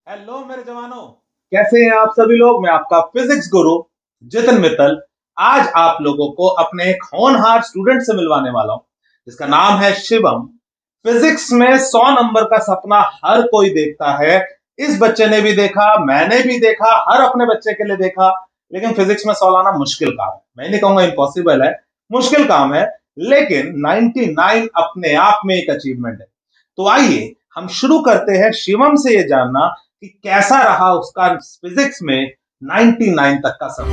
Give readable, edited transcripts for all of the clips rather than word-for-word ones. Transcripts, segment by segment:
Hello मेरे जवानों, कैसे हैं आप सभी लोग। मैं आपका फिजिक्स गुरु जितिन मित्तल आज आप लोगों को अपने एक होनहार स्टूडेंट से मिलवाने वाला हूं जिसका नाम है शिवम। फिजिक्स में 100 नंबर का सपना हर कोई देखता है। इस बच्चे ने भी देखा, मैंने भी देखा, हर अपने बच्चे के लिए देखा। लेकिन फिजिक्स में 100 लाना मुश्किल काम है। मैं नहीं कहूंगा इम्पॉसिबल है, मुश्किल काम है। लेकिन 99 अपने आप में एक अचीवमेंट है। तो आइए हम शुरू करते हैं शिवम से ये जानना कि कैसा रहा उसका फिजिक्स में 99 तक का सफर।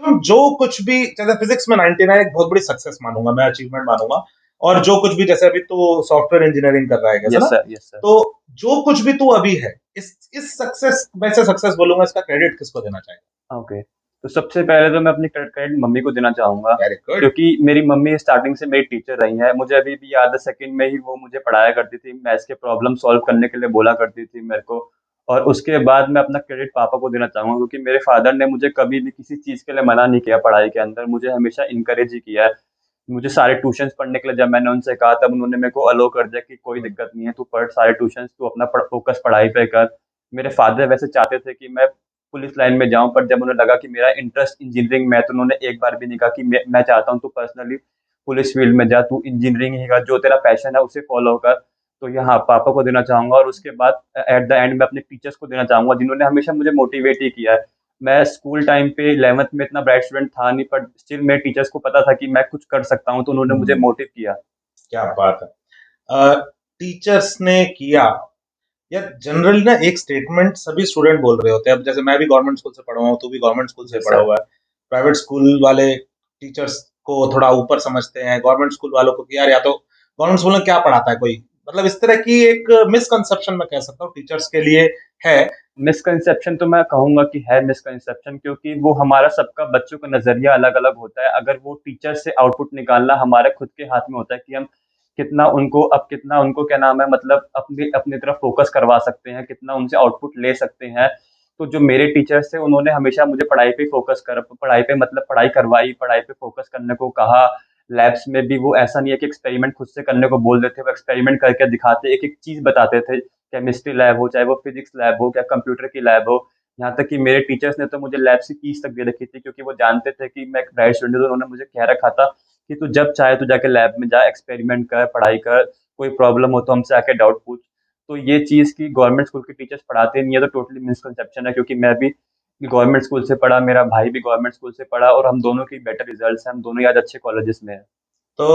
शिवम, जो कुछ भी जैसे फिजिक्स में 99 एक बहुत बड़ी सक्सेस मानूंगा, मैं अचीवमेंट मानूंगा। और जो कुछ भी जैसे अभी तो सॉफ्टवेयर इंजीनियरिंग कर रहा है, कैसा यस ना। Sir, yes sir. तो जो कुछ भी तू अभी है, इस सक्सेस में से सक्सेस बोलूंगा, इसका क्रेडिट किसको देना चाहिए? ओके। तो सबसे पहले तो मैं अपनी क्रेडिट मम्मी को देना चाहूंगा, वेरी गुड। क्योंकि मेरी मम्मी स्टार्टिंग से मेरी टीचर रही है। मुझे अभी भी याद है, सेकंड में ही वो मुझे पढ़ाया करती थी, मैथ्स के प्रॉब्लम सॉल्व करने के लिए बोला करती थी मेरे को। और उसके बाद मैं अपना क्रेडिट पापा को देना चाहूंगा, क्योंकि मेरे फादर ने मुझे कभी भी किसी चीज़ के लिए मना नहीं किया। पढ़ाई के अंदर मुझे हमेशा इनकरेज ही किया है। मुझे सारे ट्यूशंस पढ़ने के लिए जब मैंने उनसे कहा, तब उन्होंने मेरे को अलो कर दिया कि कोई दिक्कत नहीं है, तू पढ़ सारे ट्यूशंस, तू अपना फोकस पढ़ाई पे कर। मेरे फादर वैसे चाहते थे कि मैं पुलिस लाइन में जाऊं, पर जब उन्हें लगा कि मेरा इंटरेस्ट इंजीनियरिंग में है, तो उन्होंने एक बार भी नहीं कहा कि मैं चाहता हूं तू पर्सनली पुलिस फील्ड में जा, तू इंजीनियरिंग ही कर, जो तेरा पैशन है उसे फॉलो कर। तो यहाँ पापा को देना चाहूंगा, और उसके बाद एट द एंड में अपने टीचर्स को देना चाहूंगा, जिन्होंने हमेशा मुझे मोटिवेट ही किया है। मैं स्कूल टाइम पे 11th में इतना ब्राइट स्टूडेंट था नहीं, पर स्टिल मेरे टीचर्स को पता था कि मैं कुछ कर सकता हूँ, तो उन्होंने मुझे मोटिव किया। क्या बात है। टीचर्स ने किया। यार जनरली ना एक स्टेटमेंट सभी स्टूडेंट बोल रहे होते हैं। अब जैसे मैं भी गवर्नमेंट स्कूल से पढ़ा हुआ हूँ, तू भी गवर्नमेंट स्कूल से यस पढ़ा सर। हुआ है। प्राइवेट स्कूल वाले टीचर्स को थोड़ा ऊपर समझते हैं, गवर्नमेंट स्कूल वालों को कि यार या तो गवर्नमेंट स्कूल में क्या पढ़ाता है कोई। मतलब इस तरह की एक मिसकंसेप्शन मैं कह सकता हूँ टीचर्स के लिए है। मिसकंसेप्शन तो मैं कहूंगा कि है मिसकंसेप्शन, क्योंकि वो हमारा सबका बच्चों का नजरिया अलग अलग होता है। अगर वो टीचर से आउटपुट निकालना हमारे खुद के हाथ में होता है कि हम कितना उनको क्या नाम है, मतलब अपनी अपनी तरफ फोकस करवा सकते हैं, कितना उनसे आउटपुट ले सकते हैं। तो जो मेरे टीचर्स थे, उन्होंने हमेशा मुझे पढ़ाई पे मतलब पढ़ाई करवाई, पढ़ाई पे फोकस करने को कहा। लैब्स में भी वो ऐसा नहीं है कि एक्सपेरिमेंट खुद से करने को बोल देते, वो एक्सपेरिमेंट करके दिखाते, एक एक चीज बताते थे। केमिस्ट्री लैब हो, चाहे वो फिजिक्स लैब हो, या कंप्यूटर की लैब हो। यहाँ तक कि मेरे टीचर्स ने तो मुझे लैब की फीस तक दे रखी थी, क्योंकि वो जानते थे कि मैं एक ब्राइट स्टूडेंट हूं। तो उन्होंने मुझे कह रखा था कि तू जब चाहे तू जाके लैब में जा, एक्सपेरिमेंट कर, पढ़ाई कर, कोई प्रॉब्लम हो तो हमसे आके डाउट पूछ। तो ये चीज़ की गवर्नमेंट स्कूल के टीचर्स पढ़ाते नहीं है, तो टोटली मिसकंसेप्शन है, क्योंकि मैं भी गवर्नमेंट स्कूल से पढ़ा, मेरा भाई भी गवर्नमेंट स्कूल से पढ़ा, और हम दोनों की बेटर रिजल्ट्स हैं, हम दोनों ही आज अच्छे कॉलेजेस में हैं। तो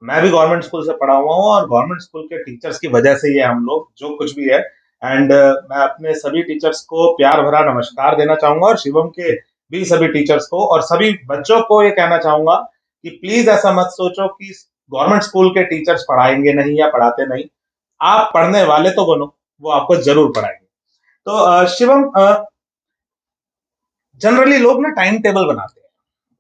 मैं भी गवर्नमेंट स्कूल से पढ़ा हुआ हूँ और गवर्नमेंट स्कूल के टीचर्स की वजह से ये हम लोग जो कुछ भी है। एंड मैं अपने सभी टीचर्स को प्यार भरा नमस्कार देना चाहूंगा, और शिवम के भी सभी टीचर्स को और सभी बच्चों को ये कहना चाहूंगा कि प्लीज ऐसा मत सोचो कि गवर्नमेंट स्कूल के टीचर्स पढ़ाएंगे नहीं या पढ़ाते नहीं। आप पढ़ने वाले तो बनो, वो आपको जरूर पढ़ाएंगे। तो शिवम, जनरली लोग ना टाइम टेबल बनाते हैं,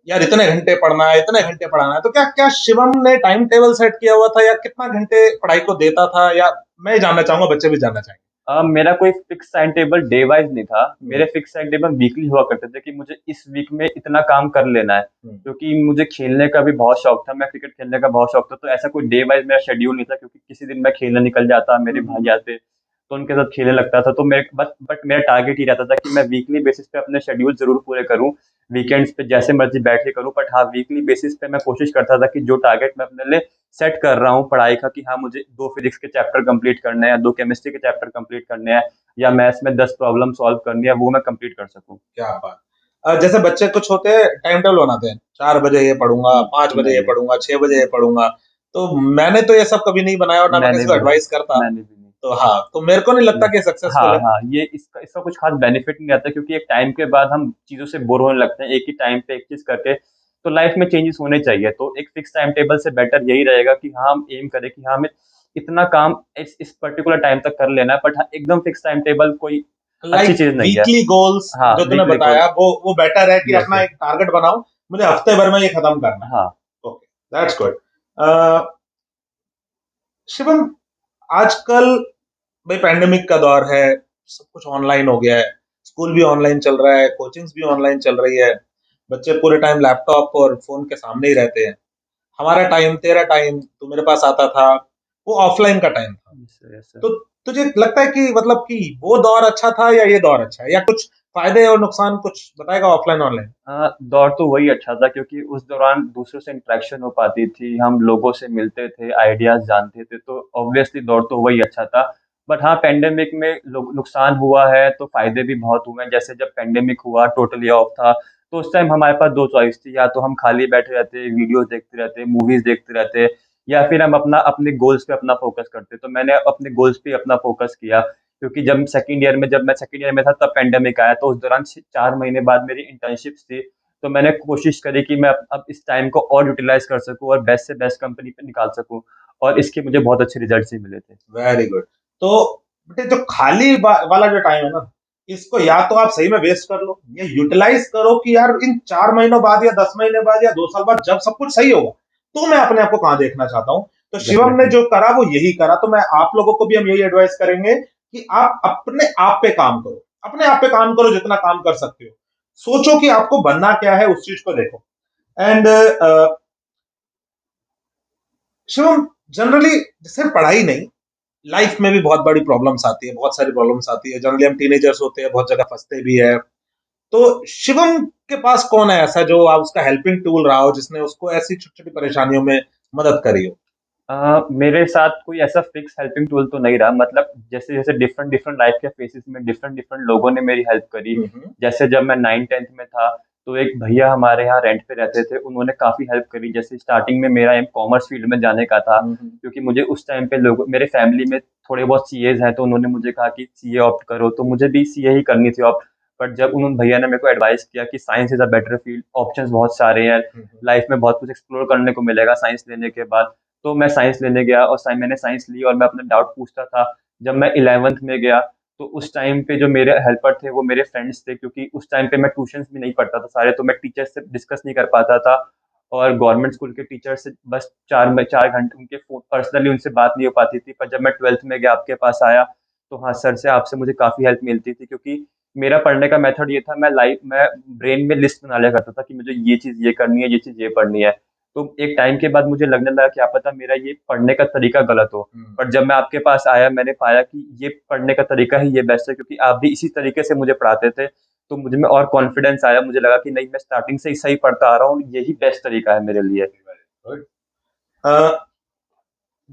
यार इतने घंटे पढ़ना है, इतने घंटे पढ़ाना है। तो क्या क्या शिवम ने टाइम टेबल सेट किया हुआ था, या कितना घंटे पढ़ाई को देता था? या मैं ये जानना चाहूंगा, बच्चे भी जानना चाहेंगे। मेरा कोई fix time table day wise नहीं था। हम्म। मेरे फिक्स टाइम टेबल वीकली हुआ करते थे कि मुझे इस वीक में इतना काम कर लेना है। हम्म। क्योंकि मुझे खेलने का भी बहुत शौक था, मैं क्रिकेट खेलने का बहुत शौक था, तो ऐसा कोई डे वाइज मेरा शेड्यूल नहीं था, क्योंकि किसी दिन मैं खेलने निकल जाता, मेरे भाई हम्म। आते तो उनके साथ खेलने लगता था। तो मेरे बट मेरा टारगेट ही रहता था कि मैं वीकली बेसिस पे अपने शेड्यूल जरूर पूरे करूँ, वीकेंड्स पे जैसे मर्जी बैठ के करूँ, बट हाँ, वीकली बेसिस पे मैं कोशिश करता था कि जो टारगेट मैं अपने लिए सेट कर रहा हूँ पढ़ाई का, कि हाँ मुझे 2 फिजिक्स के चैप्टर कंप्लीट करने हैं, 2 केमिस्ट्री के चैप्टर कंप्लीट करने हैं, या मैथ्स में 10 प्रॉब्लम सॉल्व करनी है, वो मैं कंप्लीट कर सकूं। क्या बात। जैसे बच्चे कुछ होते हैं टाइम टेबल बनाते हैं, 4 बजे ये पढ़ूंगा, 5 बजे ये नहीं, पढ़ूंगा, 6 बजे ये पढ़ूंगा। तो मैंने तो ये सब कभी नहीं बनाया और ना मैं मैंने किसी को भी नहीं, एडवाइस करता। मैंने भी नहीं। तो हाँ, तो मेरे को नहीं लगता नहीं। कि सक्सेसफुल हाँ है। हाँ, ये इसका इसका कुछ खास बेनिफिट नहीं आता, क्योंकि एक टाइम के बाद हम चीज़ों से बोर होने लगते हैं, एक ही टाइम पे एक चीज़ करके। तो लाइफ में चेंजेस होने चाहिए, तो एक फिक्स टाइम टेबल से बेटर यही रहेगा कि हाँ, हम एम करें कि हाँ, हमें इतना काम इस पर्टिकुलर टाइम तक कर लेना है, बट हाँ, एकदम फिक्स टाइम टेबल कोई अच्छी लाइक चीज़ नहीं है। वीकली गोल्स हाँ, जो तूने वीकली बताया, कॉल। वो बेटर है कि यस अपना यस। एक टारगेट बनाओ, मुझे हफ्ते भर में ये खत्म करना है। हाँ। Okay, that's good. शिवम, आजकल भाई पैंडेमिक का दौर है, सब कुछ ऑनलाइन हो गया है, स्कूल भी ऑनलाइन चल रहा है, कोचिंग्स भी ऑनलाइन चल रही है। बच्चे पूरे टाइम लैपटॉप और फोन के सामने ही रहते हैं। हमारा टाइम, तेरा टाइम, तू मेरे पास आता था, वो ऑफलाइन का टाइम था। Yes sir, yes sir. तो तुझे लगता है कि मतलब कि वो दौर अच्छा था या ये दौर अच्छा है, या कुछ फायदे और नुकसान कुछ बताएगा ऑफलाइन ऑनलाइन? दौर तो वही अच्छा था क्योंकि उस दौरान दूसरों से इंटरेक्शन हो पाती थी, हम लोगों से मिलते थे, आइडियाज़ जानते थे, तो ऑब्वियसली दौर तो वही अच्छा था। बट हाँ, पैंडेमिक में नुकसान हुआ है तो फ़ायदे भी बहुत हुए हैं। जैसे जब पैंडेमिक हुआ, टोटली ऑफ था, तो उस टाइम हमारे पास 2 चॉइस थी, या तो हम खाली बैठे रहते, वीडियोज़ देखते रहते, मूवीज़ देखते रहते, या फिर हम अपने गोल्स पे अपना फ़ोकस करते। तो मैंने अपने गोल्स पे अपना फ़ोकस किया, क्योंकि जब मैं सेकंड ईयर में था तब पैंडेमिक आया, तो उस दौरान 4 महीने बाद मेरी इंटर्नशिप्स थी। तो मैंने कोशिश करी कि मैं अब इस टाइम को और यूटिलाइज़ कर सकूँ और बेस्ट से बेस्ट कंपनी पे निकाल सकूँ, और इसके मुझे बहुत अच्छे रिजल्ट्स भी मिले थे। Very good. तो बेटे, जो खाली वाला जो टाइम है ना, इसको या तो आप सही में वेस्ट कर लो, या यूटिलाइज करो कि यार इन 4 महीनों बाद या 10 महीने बाद या 2 साल बाद जब सब कुछ सही होगा, तो मैं अपने आप को कहाँ देखना चाहता हूँ। तो शिवम ने डेफ़िनिटली। जो करा वो यही करा। तो मैं आप लोगों को भी हम यही एडवाइस करेंगे कि आप अपने आप पे काम करो, अपने आप पे काम करो जितना काम कर सकते हो। सोचो कि आपको बनना क्या है, उस चीज को देखो। एंड शिवम, जनरली सिर्फ पढ़ाई नहीं, लाइफ में भी बहुत बड़ी प्रॉब्लम्स आती है, बहुत सारी प्रॉब्लम्स आती है। जनरली हम टीनेजर्स होते हैं, बहुत जगह फंसते भी है। तो शिवम के पास कौन है ऐसा जो आप उसका हेल्पिंग टूल रहा हो, जिसने उसको ऐसी छोटी छोटी परेशानियों में मदद करी हो? मेरे साथ कोई ऐसा फिक्स हेल्पिंग टूल तो नहीं रहा, मतलब जैसे-जैसे डिफरेंट डिफरेंट लाइफ के फेजेस में डिफरेंट डिफरेंट लोगों ने मेरी हेल्प करी। हम्म। जैसे जब मैं 9th-10th में था, तो एक भैया हमारे यहाँ रेंट पे रहते थे, उन्होंने काफ़ी हेल्प करी। जैसे स्टार्टिंग में मेरा एम कॉमर्स फील्ड में जाने का था, हम्म। क्योंकि मुझे उस टाइम पे लोग मेरे फैमिली में थोड़े बहुत सीएज़ हैं, तो उन्होंने मुझे कहा कि सीए ऑप्ट करो, तो मुझे भी सीए ही करनी थी ऑप्ट। बट जब उन भैया ने मेरे को एडवाइस किया कि science is a better field, options बहुत सारे हैं, हम्म। लाइफ में बहुत कुछ एक्सप्लोर करने को मिलेगा साइंस लेने के बाद। तो मैं साइंस लेने गया और मैंने साइंस ली, और मैं अपने डाउट पूछता था। जब मैं 11th में गया, तो उस टाइम पे जो मेरे हेल्पर थे वो मेरे फ्रेंड्स थे, क्योंकि उस टाइम पे मैं ट्यूशंस भी नहीं पढ़ता था सारे, तो मैं टीचर से डिस्कस नहीं कर पाता था। और गवर्नमेंट स्कूल के टीचर से बस 4 घंटे उनके पर्सनली उनसे बात नहीं हो पाती थी। पर जब मैं 12th में गया, आपके पास आया, तो हाँ सर से आपसे मुझे काफ़ी हेल्प मिलती थी, क्योंकि मेरा पढ़ने का मेथड ये था, मैं ब्रेन में लिस्ट बना लिया करता था कि मुझे ये चीज़ ये करनी है, ये चीज़ ये पढ़नी है। तो एक टाइम के बाद मुझे लगने लगा क्या पता मेरा ये पढ़ने का तरीका गलत हो। हम्म। पर जब मैं आपके पास आया, मैंने पाया कि ये पढ़ने का तरीका ही ये बेस्ट है, क्योंकि आप भी इसी तरीके से मुझे पढ़ाते थे। तो मुझ में और कॉन्फिडेंस आया, मुझे लगा कि नहीं, मैं स्टार्टिंग से ही सही पढ़ता आ रहा हूँ, यही बेस्ट तरीका है मेरे लिए। गुड।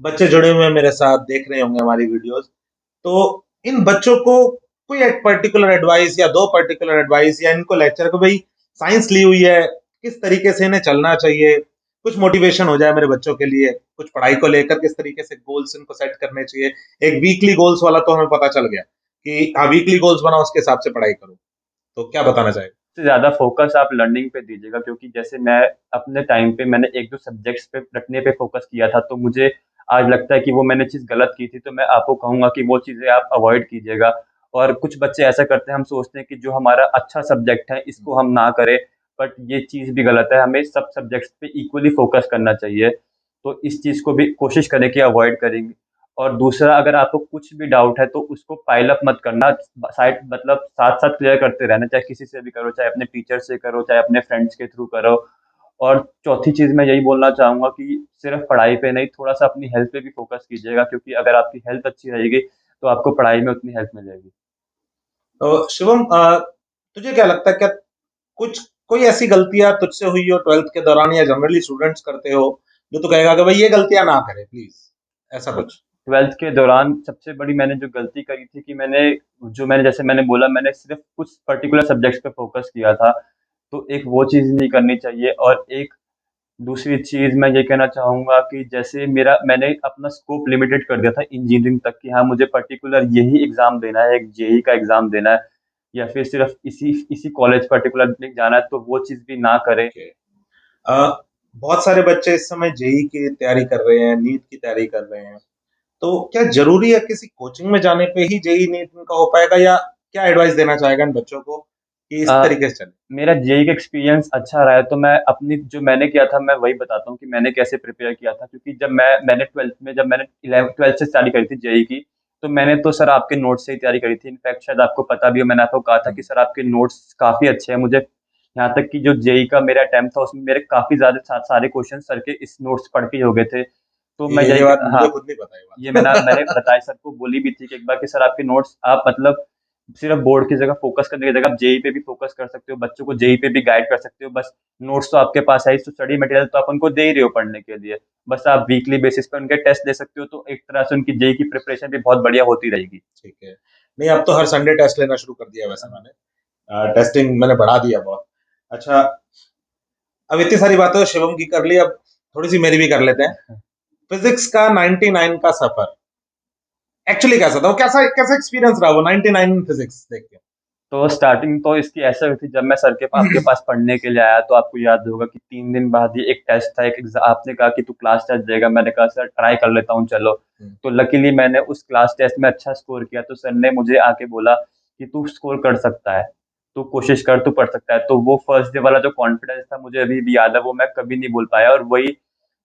बच्चे जुड़े हुए हैं मेरे साथ, देख रहे होंगे हमारी वीडियोस। तो इन बच्चों को कोई एक पर्टिकुलर एडवाइस या दो पर्टिकुलर एडवाइस, या इनको लेक्चर को, भाई साइंस ली हुई है, किस तरीके से इन्हें चलना चाहिए, कुछ मोटिवेशन हो जाए मेरे बच्चों के लिए, कुछ पढ़ाई को लेकर किस तरीके से गोल्स इनको सेट करने चाहिए। एक वीकली गोल्स वाला तो हमें पता चल गया कि हाँ, वीकली गोल्स बनाओ, उसके हिसाब से पढ़ाई करो। तो क्या बताना चाहेगा? सबसे ज़्यादा फ़ोकस आप लर्निंग पे दीजिएगा, क्योंकि जैसे मैं अपने टाइम पे मैंने 1-2 सब्जेक्ट्स पे रटने पे फ़ोकस किया था, तो मुझे आज लगता है कि वो मैंने चीज़ गलत की थी, तो मैं आपको कहूँगा कि वो चीज़ें आप अवॉइड कीजिएगा। और कुछ बच्चे ऐसा करते हैं, हम सोचते हैं कि जो हमारा अच्छा सब्जेक्ट है, इसको हम ना करें, बट ये चीज़ भी गलत है, हमें सब सब्जेक्ट्स पे इक्वली फ़ोकस करना चाहिए। तो इस चीज़ को भी कोशिश करें कि अवॉइड करेंगे। और दूसरा, अगर आपको कुछ भी डाउट है तो उसको पाइल अप मत करना, साइड मतलब साथ-साथ क्लियर करते रहना, चाहे किसी से भी करो, चाहे अपने टीचर से करो, चाहे अपने फ्रेंड्स के थ्रू करो। और चौथी चीज़ मैं यही बोलना चाहूँगा कि सिर्फ़ पढ़ाई पे नहीं, थोड़ा-सा अपनी हेल्थ पे भी फ़ोकस कीजिएगा, क्योंकि अगर आपकी हेल्थ अच्छी रहेगी, तो आपको पढ़ाई में उतनी हेल्प मिलेगी। तो शिवम, तुझे क्या लगता है, क्या कुछ कोई ऐसी गलतियां तुझसे हुई हो ट्वेल्थ के दौरान, या जनरली स्टूडेंट्स करते हो, जो तू कहेगा कि भाई ये गलतियां ना करे प्लीज, ऐसा कुछ? 12th के दौरान सबसे बड़ी मैंने जो गलती करी थी कि मैंने जैसे मैंने बोला, मैंने सिर्फ़ कुछ पर्टिकुलर सब्जेक्ट्स पे फ़ोकस किया था। तो एक वो चीज़ नहीं करनी चाहिए, और एक दूसरी चीज़ मैं ये कहना चाहूँगा कि जैसे मैंने अपना स्कोप लिमिटेड कर दिया था इंजीनियरिंग तक, कि हाँ, मुझे पर्टिकुलर यही एग्ज़ाम देना है, एक जेईई का एग्ज़ाम देना है, या फिर सिर्फ़ इसी इसी कॉलेज पर्टिकुलर में जाना है, तो वो चीज़ भी ना करें। ओके। बहुत सारे बच्चे इस समय जेई की तैयारी कर रहे हैं, नीट की तैयारी कर रहे हैं। तो क्या जरूरी है किसी कोचिंग में जाने पे ही जेई नीट इनका हो पाएगा, या क्या एडवाइस देना चाहेगा इन बच्चों को कि इस अ, तरीके से चले? मेरा जेईई का एक्सपीरियंस अच्छा रहा है, तो मैं अपनी जो मैंने किया था मैं वही बताता हूँ कि मैंने कैसे प्रिपेयर किया था, क्योंकि जब मैंने 12th से स्टडी करी थी जेईई की, तो मैंने तो सर आपके नोट्स से ही तैयारी करी थी। इनफैक्ट शायद आपको पता भी हो, मैंने आपको कहा था कि हम्म। सर आपके नोट्स काफ़ी अच्छे हैं, मुझे यहाँ तक कि जो जेई का मेरा अटेम्प्ट था उसमें मेरे काफी ज्यादा सारे क्वेश्चन सर के इस नोट्स पढ़ के ही हो गए थे। तो मैं ये यही, बात हाँ, मुझे खुद नहीं पता ये ये बात। मैंने बताया सर को, बोली भी थी कि एक बार कि सर आपके नोट्स आप मतलब सिर्फ बोर्ड की जगह फोकस करने की जगह आप जेई पे भी फोकस कर सकते हो, बच्चों को जेई पे भी गाइड कर सकते हो। बस नोट्स तो आपके पास है, तो स्टडी मटेरियल तो आप उनको दे ही रहे हो पढ़ने के लिए। बस आप वीकली बेसिस पे उनके टेस्ट दे सकते हो, तो एक तरह से उनकी जेई की प्रिपरेशन भी बहुत बढ़िया होती रहेगी। ठीक है। नहीं, अब तो हर संडे टेस्ट लेना शुरू कर दिया है वैसे मैंने। टेस्टिंग मैंने बढ़ा दिया बहुत। अच्छा, अब इतनी सारी बातें तो शिवम की कर ली, अब थोड़ी सी मेरी भी कर लेते हैं। फिजिक्स का 99 का सफर एक्चुअली कैसा था? वो कैसा कैसा एक्सपीरियंस रहा वो 99 फिजिक्स देख के? तो स्टार्टिंग तो इसकी ऐसे हुई थी, जब मैं सर के आपके पास पढ़ने के लिए आया तो आपको याद होगा कि 3 दिन बाद ही एक टेस्ट था, एक आपने कहा कि तू क्लास टेस्ट देगा, मैंने कहा सर ट्राई कर लेता हूँ चलो। तो लकीली मैंने उस क्लास टेस्ट में अच्छा स्कोर किया, तो सर ने मुझे आके बोला कि तू स्कोर कर सकता है, तू कोशिश कर, तू पढ़ सकता है। तो वो फर्स्ट डे वाला जो कॉन्फिडेंस था मुझे अभी भी याद है, वो मैं कभी नहीं भूल पाया। और वही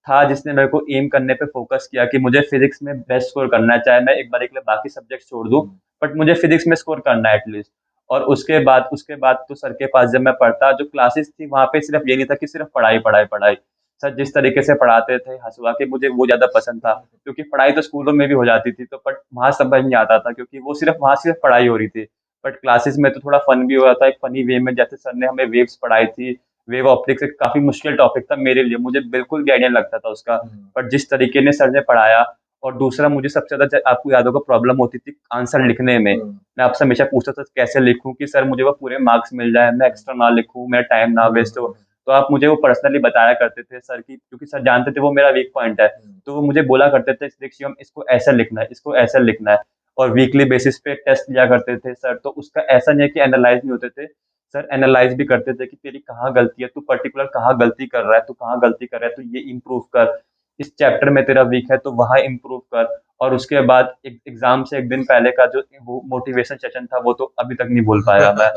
था जिसने मेरे को एम करने पे फोकस किया कि मुझे फिजिक्स में बेस्ट स्कोर करना है, चाहे मैं एक बार के लिए बाकी सब्जेक्ट छोड़ दूं, बट मुझे फिजिक्स में स्कोर करना है एटलीस्ट। और उसके बाद तो सर के पास जब मैं पढ़ता, जो क्लासेस थी वहां पे सिर्फ ये नहीं था कि सिर्फ पढ़ाई पढ़ाई पढ़ाई। सर जिस तरीके से पढ़ाते थे हंसवा के, मुझे वो ज्यादा पसंद था, क्योंकि पढ़ाई तो स्कूलों में भी हो जाती थी तो बट वहां समझ नहीं आता था, क्योंकि वो सिर्फ वहां सिर्फ पढ़ाई हो रही थी। बट क्लासेस में तो थोड़ा फन भी हो रहा था, एक फनी वे में। जैसे सर ने हमें वेव्स पढ़ाई थी, वेव ऑप्टिक्स एक काफी मुश्किल टॉपिक था मेरे लिए, मुझे बिल्कुल भी आइडिया नहीं लगता था उसका। बट जिस तरीके ने सर ने पढ़ाया, और दूसरा मुझे सबसे ज्यादा आपको याद होगा प्रॉब्लम होती थी आंसर लिखने में। मैं आपसे हमेशा पूछता था कैसे लिखूं कि सर मुझे वो पूरे मार्क्स मिल जाए, मैं एक्स्ट्रा ना लिखूं, मेरा टाइम ना वेस्ट हो। तो आप मुझे वो पर्सनली बताया करते थे सर की, क्योंकि सर जानते थे वो मेरा वीक पॉइंट है। तो वो मुझे बोला करते थे देख शिवम, इसको ऐसा लिखना है, इसको ऐसा लिखना है। और वीकली बेसिस पे टेस्ट लिया करते थे सर, तो उसका ऐसा नहीं है कि एनालाइज नहीं होते थे, सर एनालाइज भी करते थे कि तेरी कहाँ गलती है, तू पर्टिकुलर कहाँ गलती कर रहा है, तू कहाँ गलती कर रहा है, तो ये इम्प्रूव कर, इस चैप्टर में तेरा वीक है तो वहाँ इम्प्रूव कर। और उसके बाद एग्जाम से एक दिन पहले का जो वो मोटिवेशन सेशन था, वो तो अभी तक नहीं भूल पाया मैं।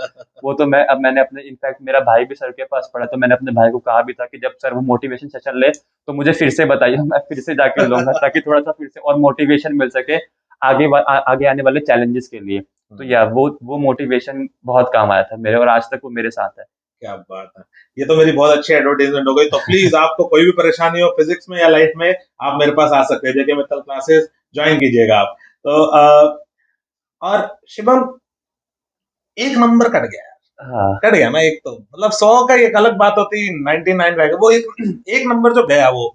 वो तो मैंने अपने, इनफैक्ट मेरा भाई भी सर के पास पढ़ा, तो मैंने अपने भाई को कहा भी था कि जब सर वो मोटिवेशन सेशन ले तो मुझे फिर से बताइए, मैं फिर से जाके लूंगा, ताकि थोड़ा सा फिर से और मोटिवेशन मिल सके आगे आने वाले चैलेंजेस के लिए। तो या वो मोटिवेशन बहुत काम आया था मेरे, और आज तक वो मेरे साथ है। क्या बात है! ये तो मेरी बहुत अच्छी एडवर्टाइजमेंट हो गई। तो प्लीज, आपको कोई भी परेशानी हो फिजिक्स में या लाइफ में, आप मेरे पास आ सकते हैं। जेके मित्तल क्लासेस ज्वाइन कीजिएगा आप। तो और शिवम, एक नंबर कट गया। हाँ। कट गया ना एक, तो मतलब 100 का एक अलग बात होती, 99 रह गया। वो एक नंबर जो गया, वो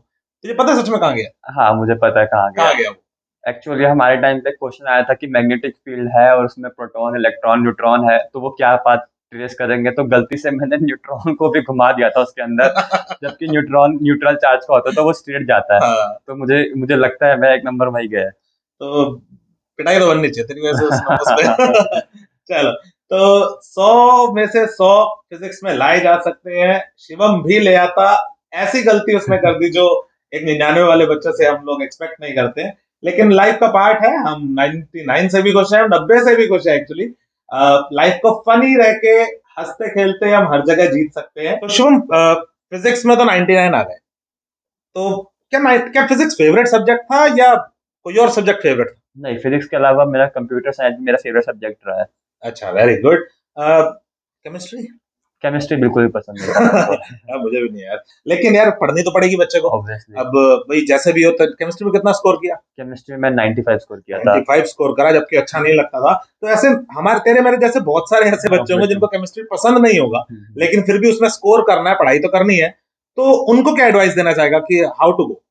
तुझे पता है सच में कहाँ गया? हाँ मुझे पता है कहाँ गया। कहाँ गया वो? एक्चुअली हमारे टाइम पे क्वेश्चन आया था कि मैग्नेटिक फील्ड है और उसमें प्रोटॉन इलेक्ट्रॉन न्यूट्रॉन है, तो वो क्या बात ट्रेस करेंगे, तो गलती से मैंने न्यूट्रॉन को भी घुमा दिया था उसके अंदर, जबकि न्यूट्रॉन न्यूट्रल चार्ज का होता है तो वो स्ट्रेट जाता है। हाँ, तो मुझे मुझे लगता है मैं एक नंबर वही गया। तो पिटाई तो बननी चाहिए तेरी वजह से उस पे। चलो, तो 100 में से 100 फिजिक्स में लाए जा सकते हैं। शिवम भी ले आता। ऐसी गलती उसने कर दी जो एक 99 वाले बच्चे से हम लोग एक्सपेक्ट नहीं करते। लेकिन लाइफ का पार्ट है, हम 99 से भी खुश हैं, हम 90 से भी खुश हैं एक्चुअली। लाइफ को फनी रह के, हंसते खेलते हम हर जगह जीत सकते हैं। तो शिवम, फिजिक्स में तो 99 आ गए, तो क्या फिजिक्स फेवरेट सब्जेक्ट था या कोई और सब्जेक्ट फेवरेट? नहीं, फिजिक्स के अलावा मेरा कंप्यूटर साइंस मेरा फेवरेट सब्जेक्ट रहा है। अच्छा, वेरी गुड। केमिस्ट्री? केमिस्ट्री बिल्कुल भी पसंद नहीं था मेरे को। मुझे भी नहीं यार, लेकिन यार पढ़नी तो पड़ेगी बच्चे को। ऑब्वियसली। अब भाई जैसे भी हो, तो केमिस्ट्री में कितना स्कोर किया? केमिस्ट्री में 95 स्कोर किया था। 95 स्कोर करा, जबकि अच्छा नहीं लगता था। तो ऐसे हमारे तेरे मेरे जैसे बहुत सारे ऐसे बच्चे होंगे ऑब्वियसली। जिनको केमिस्ट्री पसंद नहीं होगा, लेकिन फिर भी उसमें स्कोर करना है, पढ़ाई तो करनी है। तो उनको क्या एडवाइस देना चाहेगा कि हाउ टू गो?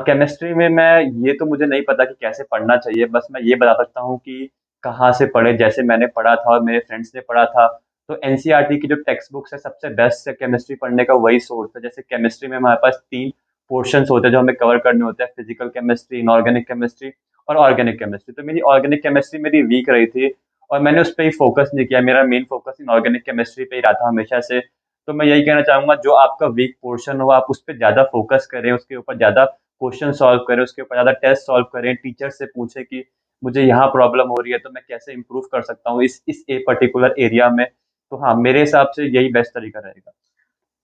केमिस्ट्री में मैं, ये तो मुझे नहीं पता कि कैसे पढ़ना चाहिए, बस मैं ये बता सकता हूँ कि कहाँ से पढ़े। जैसे मैंने पढ़ा था और मेरे फ्रेंड्स ने पढ़ा था, तो एनसीईआरटी की जो टेक्स्ट बुक्स है सबसे बेस्ट है केमिस्ट्री पढ़ने का, वही सोर्स है। जैसे केमिस्ट्री में हमारे पास 3 पोर्शंस होते हैं जो हमें कवर करने होते हैं, फिजिकल केमिस्ट्री, इनऑर्गेनिक केमिस्ट्री और ऑर्गेनिक केमिस्ट्री। तो मेरी ऑर्गेनिक केमिस्ट्री मेरी वीक रही थी, और मैंने उस पर ही फोकस नहीं किया, मेरा मेन फोकस इनऑर्गेनिक केमिस्ट्री पे ही रहा था हमेशा से। तो मैं यही कहना चाहूंगा, जो आपका वीक पोर्शन हो आप उस पर ज्यादा फोकस करें, उसके ऊपर ज्यादा क्वेश्चन सॉल्व करें, उसके ऊपर ज़्यादा टेस्ट सॉल्व करें, टीचर से पूछें कि मुझे यहाँ प्रॉब्लम हो रही है तो मैं कैसे इम्प्रूव कर सकता हूँ इस ए पर्टिकुलर एरिया में। तो हाँ, मेरे हिसाब से यही बेस्ट तरीका रहेगा।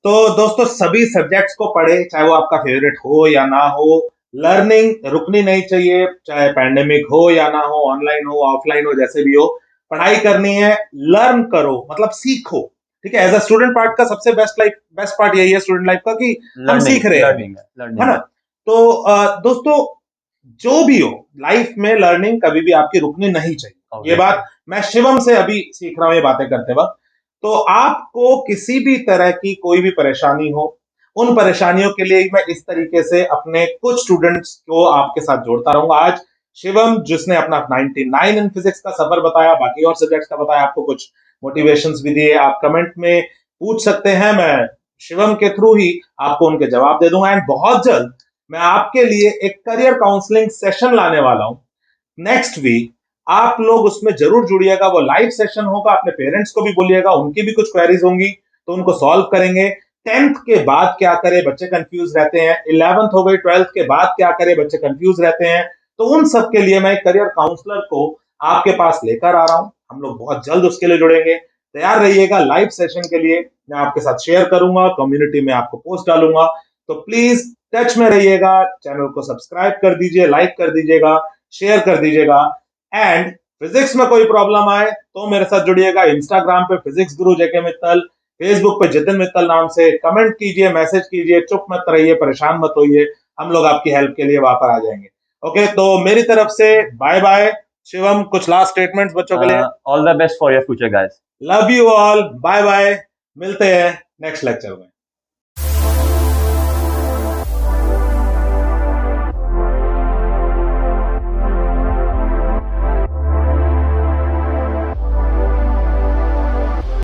तो दोस्तों, सभी सब्जेक्ट्स को पढ़े, चाहे वो आपका फेवरेट हो या ना हो। लर्निंग रुकनी नहीं चाहिए, चाहे पैंडेमिक हो या ना हो, ऑनलाइन हो ऑफलाइन हो, जैसे भी हो, पढ़ाई करनी है। लर्न करो, मतलब सीखो। ठीक है, एज अ स्टूडेंट पार्ट का सबसे बेस्ट पार्ट यही है स्टूडेंट लाइफ का कि हम सीख रहे हैं, लर्निंग है, है लर्निंग ना। है। तो दोस्तों, जो भी हो, लाइफ में लर्निंग कभी भी आपकी रुकनी नहीं चाहिए। ये ऑब्वियसली। बात मैं शिवम से अभी सीख रहा हूं, ये बातें करते वक्त। तो आपको किसी भी तरह की कोई भी परेशानी हो, उन परेशानियों के लिए मैं इस तरीके से अपने कुछ स्टूडेंट्स को आपके साथ जोड़ता रहूंगा। आज शिवम जिसने अपना 99 इन फिजिक्स का सफर बताया, बाकी और सब्जेक्ट्स का बताया, आपको कुछ मोटिवेशंस भी दिए, आप कमेंट में पूछ सकते हैं, मैं शिवम के थ्रू ही आपको उनके जवाब दे दूंगा। एंड बहुत जल्द मैं आपके लिए एक करियर काउंसलिंग सेशन लाने वाला हूं नेक्स्ट वीक। आप लोग उसमें जरूर जुड़िएगा, वो लाइव सेशन होगा। अपने पेरेंट्स को भी बोलिएगा, उनकी भी कुछ क्वेरीज होंगी तो उनको सॉल्व करेंगे। 10th के बाद क्या करें, बच्चे कंफ्यूज रहते हैं। 11th हो गई, 12th के बाद क्या करें, बच्चे कंफ्यूज रहते हैं। तो उन सब के लिए मैं करियर काउंसलर को आपके पास लेकर आ रहा हूं। हम लोग बहुत जल्द उसके लिए जुड़ेंगे। तैयार रहिएगा लाइव सेशन के लिए, मैं आपके साथ शेयर करूंगा, कम्युनिटी में आपको पोस्ट डालूंगा। तो प्लीज टच में रहिएगा, चैनल को सब्सक्राइब कर दीजिए, लाइक कर दीजिएगा, शेयर कर दीजिएगा। एंड फिजिक्स में कोई प्रॉब्लम आए तो मेरे साथ जुड़िएगा। इंस्टाग्राम पे फिजिक्स गुरु जेके मित्तल, फेसबुक पे जितिन मित्तल नाम से कमेंट कीजिए, मैसेज कीजिए, चुप मत रहिए, परेशान मत होइए, हम लोग आपकी हेल्प के लिए वहां पर आ जाएंगे। ओके, तो मेरी तरफ से बाय बाय। शिवम, कुछ लास्ट स्टेटमेंट्स बच्चों के लिए? All the best for your future guys. Love you all, bye bye, मिलते हैं नेक्स्ट लेक्चर में।